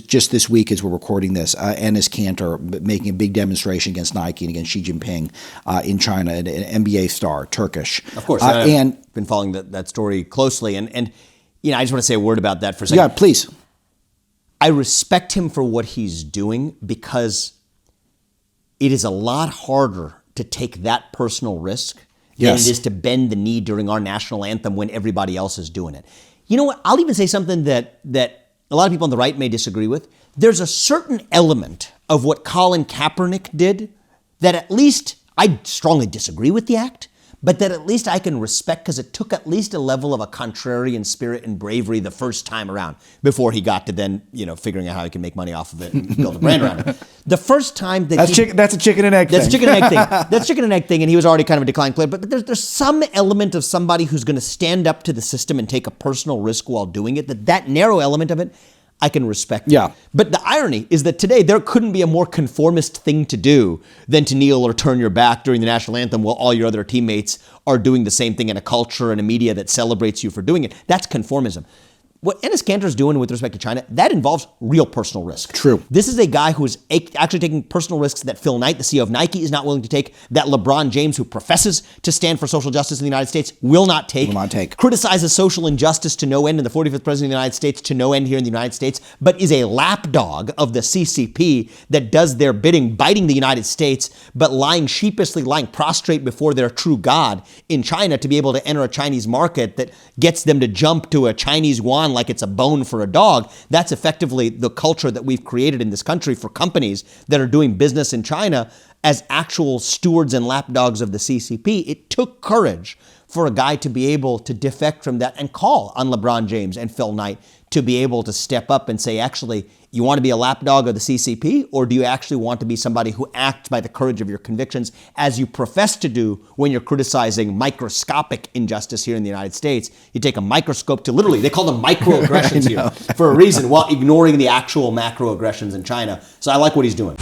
just this week as we're recording this, Enes Kanter making a big demonstration against Nike and against Xi Jinping in China, an NBA star, Turkish. Of course, I've been following that story closely. And I just want to say a word about that for a second. Yeah, please. I respect him for what he's doing because it is a lot harder to take that personal risk than it is to bend the knee during our national anthem when everybody else is doing it. You know what? I'll even say something that a lot of people on the right may disagree with. There's a certain element of what Colin Kaepernick did that at least I strongly disagree with the act, but that at least I can respect because it took at least a level of a contrarian spirit and bravery the first time around before he got to then, figuring out how he can make money off of it and build a brand around it. The first time that that's a chicken and egg thing. That's a chicken and egg thing. That's a chicken and egg thing, and he was already kind of a declined player. But there's some element of somebody who's going to stand up to the system and take a personal risk while doing it. That narrow element of it, I can respect. Yeah. But the irony is that today there couldn't be a more conformist thing to do than to kneel or turn your back during the national anthem while all your other teammates are doing the same thing in a culture and a media that celebrates you for doing it. That's conformism. What Enes Kanter is doing with respect to China, that involves real personal risk. True. This is a guy who is actually taking personal risks that Phil Knight, the CEO of Nike, is not willing to take, that LeBron James, who professes to stand for social justice in the United States, will not take. Criticizes social injustice to no end, and the 45th president of the United States to no end here in the United States, but is a lapdog of the CCP that does their bidding, biting the United States, but lying prostrate before their true God in China to be able to enter a Chinese market that gets them to jump to a Chinese yuan like it's a bone for a dog. That's effectively the culture that we've created in this country for companies that are doing business in China as actual stewards and lapdogs of the CCP. It took courage for a guy to be able to defect from that and call on LeBron James and Phil Knight to be able to step up and say, actually, you want to be a lapdog of the CCP, or do you actually want to be somebody who acts by the courage of your convictions as you profess to do when you're criticizing microscopic injustice here in the United States? You take a microscope to literally, they call them microaggressions here for a reason, while ignoring the actual macroaggressions in China. So I like what he's doing.